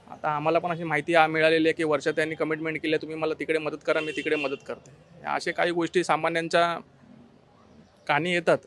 आता आम्हाला पण अशी माहिती मिळालेली आहे की वर्षात त्यांनी कमिटमेंट केली आहे, तुम्ही मला तिकडे मदत करा, मी तिकडे मदत करते. असे काही गोष्टी सामान्यांच्या कानी येतात,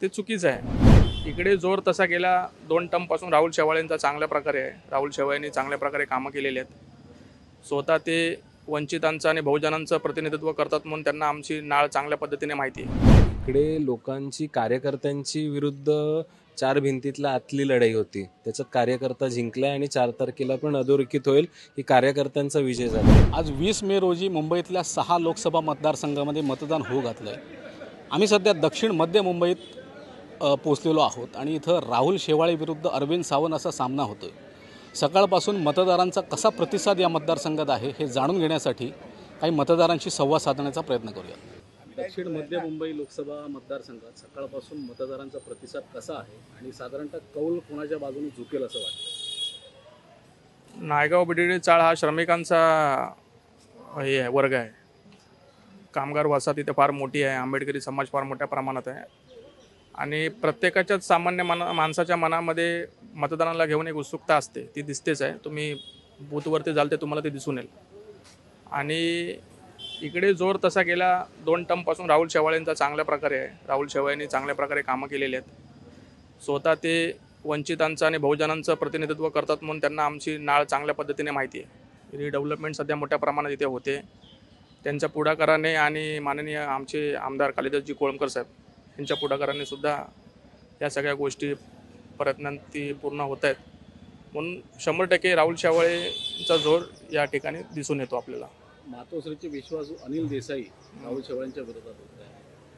ते चुकीचं आहे. इकडे जोर तसा गेला 2 टर्मपासून राहुल शेवाळेंचा चांगल्या प्रकारे आहे. राहुल शेवाळेंनी चांगल्या प्रकारे कामं केलेली आहेत. स्वतः ते वंचितांचं आणि बहुजनांचं प्रतिनिधित्व करतात, म्हणून त्यांना आमची नाळ चांगल्या पद्धतीने माहिती आहे. इकडे लोकांची कार्यकर्त्यांची विरुद्ध 4 भिंतीतला आतली लढाई होती. त्याच्यात कार्यकर्ता जिंकलाय आणि 4 तारखेला पण अधोरेखित होईल की कार्यकर्त्यांचा विजय झाला. आज 20 मे रोजी मुंबईतल्या 6 लोकसभा मतदारसंघामध्ये मतदान होऊ घातलं आहे. आम्ही सध्या दक्षिण मध्य मुंबईत पोचलेलो आहोत आणि इथं राहुल शेवाळे विरुद्ध अरविंद सावंत असा सामना होतो आहे. सकाळपासून मतदारांचा कसा प्रतिसाद या मतदारसंघात आहे हे जाणून घेण्यासाठी काही मतदारांशी संवाद साधण्याचा प्रयत्न करूया. दक्षिण मध्य मुंबई लोकसभा मतदारसंघात सकाळपासून मतदारांचा प्रतिसाद कसा आहे आणि साधारणतः कौल कोणाच्या बाजूने झुकेल असं वाटतं? नायगाव बीडीडी चाळ हा श्रमिकांचा हे आहे, वर्ग आहे. कामगार वसाहत इथे फार मोठी आहे. आंबेडकरी समाज फार मोठ्या प्रमाणात आहे आणि प्रत्येकाच्याच सामान्य माणसाच्या मनामध्ये मतदानाला घेऊन एक उत्सुकता असते, ती दिसतेच आहे. तुम्ही बूथवरती जाल ते तुम्हाला ते दिसून येईल. आणि इकडे जोर तसा गेला 2 टर्मपासून राहुल शेवाळेंचा चांगल्या प्रकारे आहे. राहुल शेवाळेंनी चांगल्या प्रकारे कामं केलेली आहेत. स्वतः ते वंचितांचं आणि बहुजनांचं प्रतिनिधित्व करतात, म्हणून त्यांना आमची नाळ चांगल्या पद्धतीने माहिती आहे. रिडेव्हलपमेंट सध्या मोठ्या प्रमाणात इथे होते. त्यांच्या पुढाकाराने आणि माननीय आमचे आमदार कालिदासजी कोळंबकर साहेब यांच्या पुढाकाराने सुद्धा या सगळ्या गोष्टी प्रयत्नांती पूर्ण होत आहेत. म्हणून 100% राहुल शेवाळेंचा जोर या ठिकाणी दिसून येतो आपल्याला. मातोश्रीचे विश्वासू अनिल देसाई राहुल शेवाळेंच्या विरोधात होत आहे.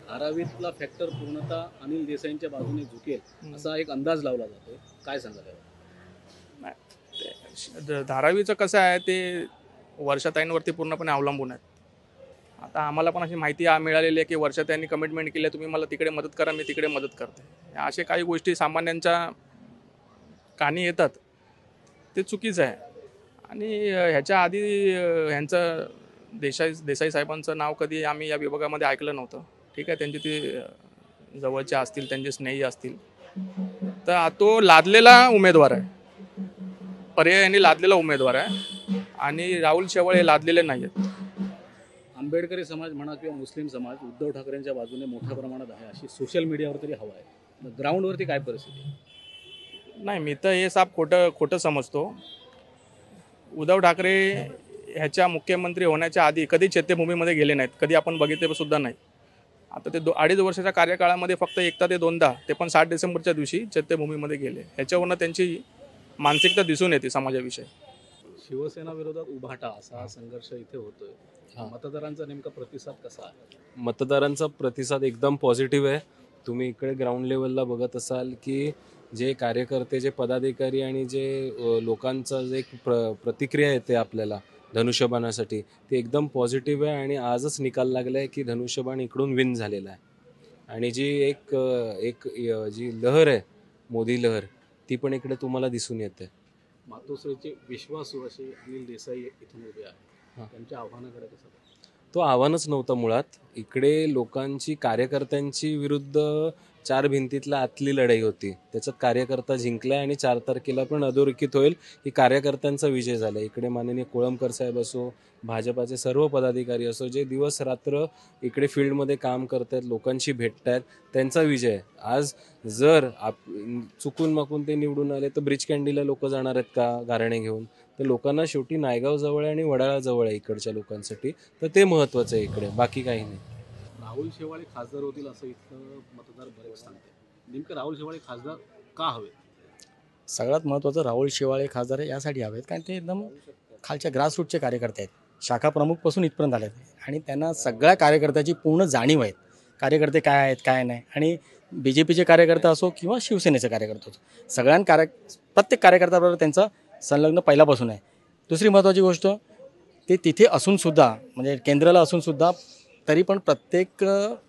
धारावीतला फॅक्टर पूर्णतः अनिल देसाईंच्या बाजूने झुकेल असा एक अंदाज लावला जातो. काय सांगाल? नाही, धारावीचं कसं आहे ते वर्षाताईंवरती पूर्णपणे अवलंबून आहेत. आता आम्हाला पण अशी माहिती मिळालेली आहे की वर्षात त्यांनी कमिटमेंट केली आहे, तुम्ही मला तिकडे मदत करा, मी तिकडे मदत करते. असे काही गोष्टी सामान्यांच्या कानी येतात, ते चुकीचं आहे. आणि ह्याच्या आधी ह्यांचं देसाई साहेबांचं नाव कधी आम्ही या विभागामध्ये ऐकलं नव्हतं. ठीक आहे, त्यांचे ते जवळचे असतील, त्यांचे स्नेही असतील, तर तो लादलेला उमेदवार आहे, पर्यायाने लादलेला उमेदवार आहे. आणि राहुल शेवाळे हे लादलेले नाही आहेत. आंबेडकरी समाज म्हणा किंवा मुस्लिम समाज उद्धव ठाकरेंच्या बाजूने मोठ्या प्रमाणात आहे अशी सोशल मीडियावर तरी हवा आहे. ग्राउंडवरती काय परिस्थिती आहे? नाही, मी तर हे साप खोटं समजतो. उद्धव ठाकरे ह्याच्या मुख्यमंत्री होण्याच्या आधी कधी चैत्यभूमीमध्ये गेले नाहीत, कधी आपण बघितले सुद्धा नाही. आता ते 2.5 वर्षाच्या कार्यकाळामध्ये फक्त एकदा ते दोनदा, ते पण 7 डिसेंबरच्या दिवशी चैत्यभूमीमध्ये गेले. ह्याच्यावरनं त्यांची मानसिकता दिसून येते समाजाविषयी. शिवसेना विरोधात उभाटा असा संघर्ष इथे होतोय. मतदारांचा नेमका प्रतिसाद कसा आहे? मतदारांचा प्रतिसाद एकदम पॉझिटिव्ह आहे. तुम्ही इकडे ग्राउंड लेवलला बघत असाल की जे कार्यकर्ते, जे पदाधिकारी आणि जे लोकांचा जे प्रतिक्रिया येते आपल्याला धनुष्यबाणासाठी, ते एकदम पॉझिटिव्ह आहे. आणि आजच निकाल लागला आहे की धनुष्यबाण इकडून विन झालेला आहे. आणि जी एक जी लहर आहे, मोदी लहर, ती पण इकडे तुम्हाला दिसून येते. मातोश्रीचे विश्वासू असे अनिल देसाई इथून उभे आहेत, त्यांच्या आव्हानाकडे कसं? तो आव्हानच नव्हतं मुळात. इकडे लोकांची कार्यकर्त्यांची विरुद्ध 4 भिंतीतला आतली लढाई होती. त्याच्यात कार्यकर्ता जिंकलाय आणि 4 तारखेला पण अधोरेखित होईल की कार्यकर्त्यांचा विजय झाला. इकडे माननीय कोळंबकर साहेब असो, भाजपाचे सर्व पदाधिकारी असो, जे दिवस रात्र इकडे फील्डमध्ये काम करत आहेत, लोकांशी भेटत आहेत, त्यांचा विजय आहे. आज जर चुकून माकून ते निवडून आले तर ब्रिज कँडीला लोक जाणार आहेत का गारणे घेऊन? तर लोकांना शेवटी नायगाव जवळ आहे आणि वडाळा जवळ आहे इकडच्या लोकांसाठी, तर ते महत्त्वाचं आहे इकडे, बाकी काही नाही. राहुल शेवाळे खासदार होतील असं इथं मतदार बरेच सांगते. नेमकं राहुल शेवाळे खासदार का हवे? सगळ्यात महत्त्वाचं, राहुल शेवाळे खासदार यासाठी हवेत कारण ते एकदम खालच्या ग्रासरूटचे कार्यकर्ते आहेत. शाखा प्रमुखपासून इथपर्यंत आले आहेत आणि त्यांना सगळ्या कार्यकर्त्याची पूर्ण जाणीव आहे. कार्यकर्ते काय आहेत, काय नाही. आणि BJPचे कार्यकर्ता असो किंवा शिवसेनेचे कार्यकर्ते असो, प्रत्येक कार्यकर्त्याबरोबर त्यांचा संलग्न पहिल्यापासून आहे. दुसरी महत्त्वाची गोष्ट, ते तिथे असूनसुद्धा, म्हणजे केंद्राला असूनसुद्धा, तरी पण प्रत्येक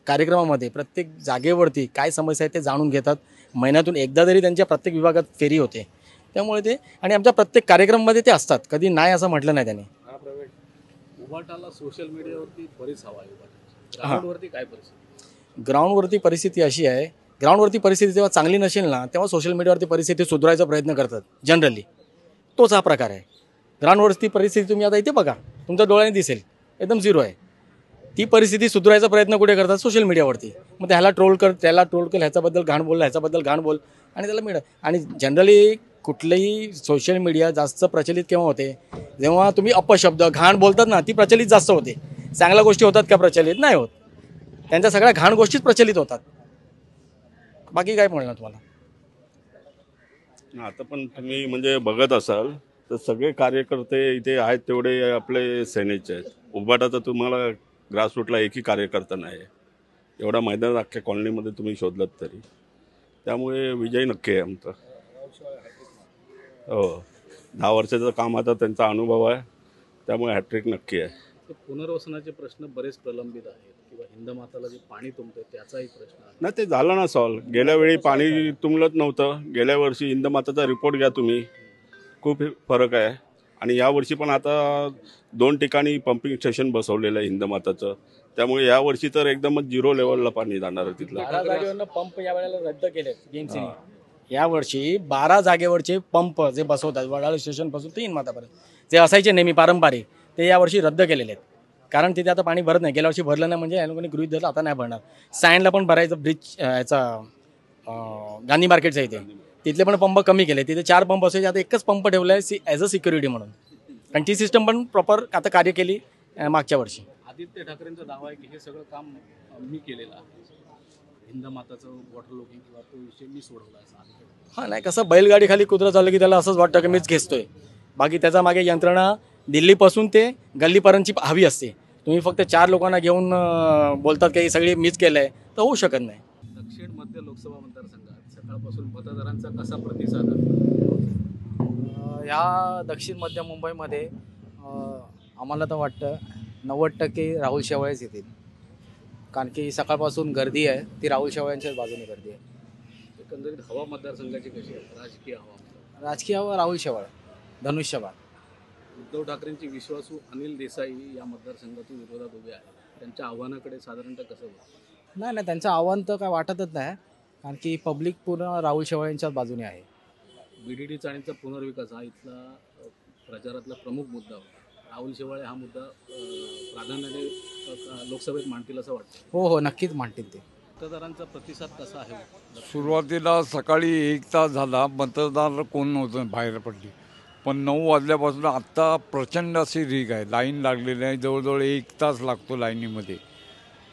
कार्यक्रमामध्ये, प्रत्येक जागेवरती काय समस्या आहे ते जाणून घेतात. महिन्यातून एकदा तरी त्यांच्या प्रत्येक विभागात फेरी होते. त्यामुळे ते, आणि आमच्या प्रत्येक कार्यक्रमामध्ये ते असतात, कधी नाही असं म्हटलं नाही त्यांनी. उभाटाला सोशल मीडियावरती बरीच हवा आहे. ग्राउंडवरती काय परिस्थिती? ग्राउंडवरती परिस्थिती अशी आहे, ग्राउंडवरती परिस्थिती जेव्हा चांगली नसेल ना, तेव्हा सोशल मीडियावरती परिस्थिती सुधारायचा प्रयत्न करतात जनरली. तोच हा प्रकार आहे. ग्राउंडवरची परिस्थिती तुम्ही आता इथे बघा, तुमच्या डोळ्याने दिसेल एकदम झिरो आहे. ती परिस्थिती सुधारायचा प्रयत्न कुठे करतात? सोशल मीडियावरती. मग त्याला ट्रोल कर, त्याला ट्रोल कर, ह्याच्याबद्दल घाण बोल, ह्याच्याबद्दल घाण बोल, आणि त्याला मिळत. आणि जनरली कुठलंही सोशल मीडिया जास्त प्रचलित केव्हा होते? जेव्हा तुम्ही अपशब्द घाण बोलतात ना, ती प्रचलित जास्त होते. चांगल्या गोष्टी होतात का प्रचलित? नाही होत. त्यांच्या सगळ्या घाण गोष्टीच प्रचलित होतात. बाकी काय बोलणार तुम्हाला? आता पण तुम्ही म्हणजे बघत असाल तर सगळे कार्यकर्ते इथे आहेत तेवढे आपले सेनेचे आहेत. उभाटाचा तुम्हाला ग्रासरूटला एकही कार्यकर्ता नाही आहे. एवढा मैदान अख्ख्या कॉलनीमध्ये तुम्ही शोधलात तरी. त्यामुळे विजय नक्की आहे आमचा. हो, 10 वर्षाचं काम आता त्यांचा अनुभव आहे, त्यामुळे हॅट्रिक नक्की आहे. तर पुनर्वसनाचे प्रश्न बरेच प्रलंबित आहेत किंवा हिंदमाताला जे पाणी तुंबतंय त्याचाही प्रश्न आहे. नाही, ते झालं ना सॉल्व. गेल्या वेळी पाणी तुंबलत नव्हतं. गेल्या वर्षी हिंदमाताचा रिपोर्ट घ्या तुम्ही, खूप फरक आहे. आणि यावर्षी पण आता 2 ठिकाणी पंपिंग स्टेशन बसवलेलं आहे हिंदमाताचं. त्यामुळे यावर्षी तर एकदमच 0 लेवलला पाणी जाणार आहे तिथलं. 12 जागेवरनं पंप यावेळेला रद्द केले बीएमसीने. यावर्षी 12 जागेवरचे पंप जे बसवतात वडाळ स्टेशनपासून ते हिंदमातापर्यंत जे असायचे नेहमी पारंपरिक, ते यावर्षी रद्द केलेले आहेत. कारण तिथे आता पाणी भरत नाही. गेल्या वर्षी भरलं नाही म्हणजे या लोकांनी गृहीत धरलं आता नाही भरणार. सायनला पण भरायचं ब्रिज याचा गांधी मार्केटचा इथे, तिथले पण पंप कमी केले. तिथे 4 पंप असायचे, आता एकच पंप ठेवला आहे ॲज अ सिक्युरिटी म्हणून. कारण ती सिस्टम पण प्रॉपर आता कार्य केली मागच्या वर्षी. आदित्य ठाकरेंचा दावा आहे की हे सगळं काम मी केलेलं आहे. हिंदमाताचं वॉटर लॉगिंग किंवा तो विषय मी सोडवला असं आदित्य. हां, नाही कसं बैलगाडी खाली कुत्रा चाललं की त्याला असंच वाटतं की मीच घेतोय. बाकी त्याचा मागे यंत्रणा दिल्लीपासून ते गल्लीपर्यंतची हवी असते. तुम्ही फक्त 4 लोकांना घेऊन बोलतात की सगळी मीच केलं आहे, तर होऊ शकत नाही. दक्षिण मध्य लोकसभा मतदारसंघात सकाळपासून मतदारांचा कसा प्रतिसाद आहे? ह्या दक्षिण मध्य मुंबईमध्ये आम्हाला तर वाटतं 90% राहुल शेवाळेच येतील. कारण की सकाळपासून गर्दी आहे ती राहुल शेवाळ्यांच्याच बाजूने गर्दी आहे. एकंदरीत हवा मतदारसंघाची कशी आहे? राजकीय हवा. राजकीय हवा राहुल शेवाळे, धनुष्यबाण. उद्धव ठाकरेंची विश्वासू अनिल देसाई या मतदारसंघातून विरोधात उभे आहेत. त्यांच्या आव्हानाकडे साधारणतः कसं होतं? नाही, त्यांचं आव्हान तर काय वाटतच नाही. कारण की पब्लिक पूर्ण राहुल शेवाळ्यांच्याच बाजूने आहे. बीडीडी चाळींचा पुनर्विकास हा इथला प्रचारातला प्रमुख मुद्दा होता. राहुल शेवाळे हा मुद्दा प्राधान्याने लोकसभेत मांडतील असं वाटतं. हो, नक्कीच मांडतील ते. मतदारांचा प्रतिसाद कसा आहे? सुरुवातीला सकाळी 1 तास झाला मतदार कोण नव्हतं, बाहेर पडली. पण 9 वाजल्यापासून आत्ता प्रचंड अशी रीग आहे. लाईन लागलेली आहे, जवळजवळ 1 तास लागतो लाईनीमध्ये.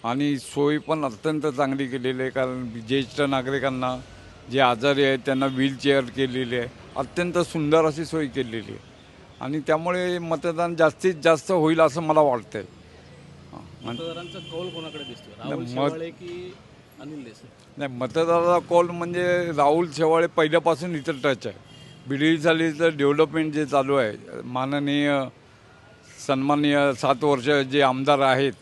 आणि सोय पण अत्यंत चांगली केलेली आहे. कारण ज्येष्ठ नागरिकांना, जे आजारी आहेत त्यांना व्हीलचेअर केलेली आहे. अत्यंत सुंदर अशी सोय केलेली आहे. आणि त्यामुळे मतदान जास्तीत जास्त होईल असं मला वाटतंय. मतदारांचा कौल कोणाकडे दिसतो? राहुल शेवाळे की अनिल देसाई? नाही, मतदाराचा कौल म्हणजे राहुल शेवाळे पहिल्यापासून इथं टच आहे. बीडीडी चाळीचं डेव्हलपमेंट जे चालू आहे, माननीय सन्माननीय 7 वर्ष जे आमदार आहेत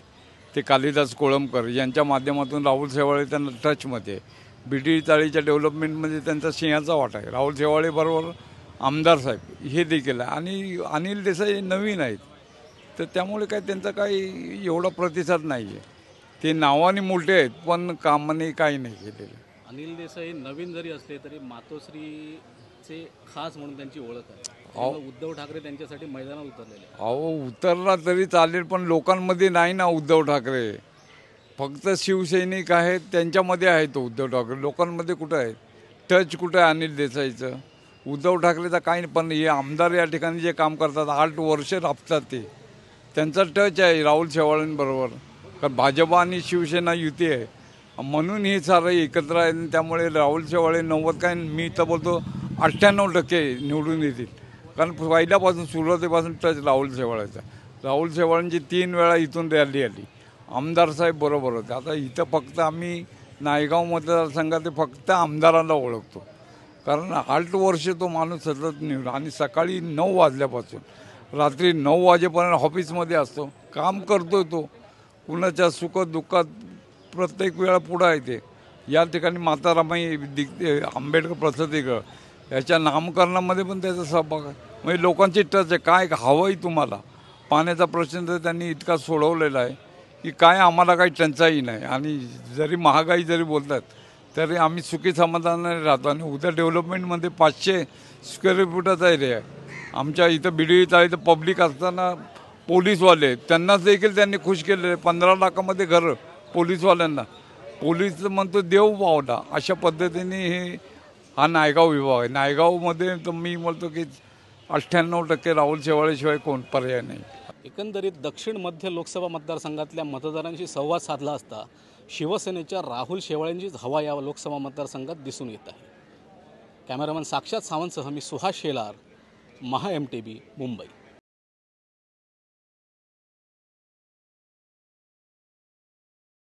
ते कालिदास कोळंबकर यांच्या माध्यमातून राहुल शेवाळे त्यांना टचमध्ये. बीडीडी चाळीच्या डेव्हलपमेंटमध्ये त्यांचा सिंहाचा वाटा आहे. राहुल शेवाळे बरोबर आमदार साहेब हे देखील आहे. आणि अनिल देसाई नवीन आहेत, तर त्यामुळे काय त्यांचा काही एवढा प्रतिसाद नाही आहे. ते नावाने मोठे आहेत पण कामाने काही नाही केलेलं. अनिल देसाई नवीन जरी असले तरी मातोश्रीचे खास म्हणून त्यांची ओळख आहे. उद्धव ठाकरे त्यांच्यासाठी मैदानात उतरलेले. अहो, उतरला तरी चालेल पण लोकांमध्ये नाही ना उद्धव ठाकरे. फक्त शिवसैनिक आहेत त्यांच्यामध्ये आहे तो उद्धव ठाकरे. लोकांमध्ये कुठं आहे? टच कुठं आहे अनिल देसाईचं? उद्धव ठाकरेचा काही नाही. पण हे आमदार या ठिकाणी जे काम करतात 8 वर्ष राबतात ते, त्यांचा टच आहे राहुल शेवाळेंबरोबर. कारण भाजपा आणि शिवसेना युती आहे म्हणून हे सारं एकत्र आहे. त्यामुळे राहुल शेवाळे 90 काय मी तर बोलतो 98% निवडून येतील. कारण पहिल्यापासून सुरुवातीपासून टच राहुल शेवाळेचा. राहुल शेवाळेंची 3 वेळा इथून रॅली आली. आमदार साहेब बरोबर होते. आता इथं फक्त आम्ही नायगाव मतदारसंघात फक्त आमदारांना ओळखतो. कारण 8 वर्ष तो माणूस सतत निवड. आणि सकाळी 9 वाजल्यापासून रात्री 9 वाजेपर्यंत ऑफिसमध्ये असतो, काम करतो तो. कुणाच्या सुखात दुःखात प्रत्येक वेळा पुढं आहे ते. या ठिकाणी माता रमाई आंबेडकर प्रसिद्धीगृह याच्या नामकरणामध्ये पण त्याचा सहभाग आहे. म्हणजे लोकांची टच आहे. काय हवं आहे तुम्हाला? पाण्याचा प्रश्न तर त्यांनी इतका सोडवलेला आहे की काय आम्हाला काही टंचाई नाही. आणि जरी महागाई जरी बोलतात तरी आम्ही सुखी समाधानाने राहतो. आणि उद्या डेव्हलपमेंटमध्ये 500 स्क्वेअर फुटाचा एरिया आहे. आमच्या इथं बिडळी चाळीचं पब्लिक असताना पोलीसवाले त्यांनाच देखील त्यांनी खुश केलेले. 15 लाखामध्ये घर पोलीसवाल्यांना. पोलीस म्हणतो देव पावला. अशा पद्धतीने हा नायगाव विभाग आहे. नायगावमध्ये तर मी म्हणतो की 98% राहुल शेवाळेशिवाय कोण पर्याय नाही. एकंदरीत दक्षिण मध्य लोकसभा मतदारसंघातल्या मतदारांशी संवाद साधला असता शिवसेनेच्या राहुल शेवाळेंचीच हवा या लोकसभा मतदारसंघात दिसून येत आहे. कॅमेरामॅन साक्षात सावंतसह मी सुहास शेलार, महा MTV, मुंबई.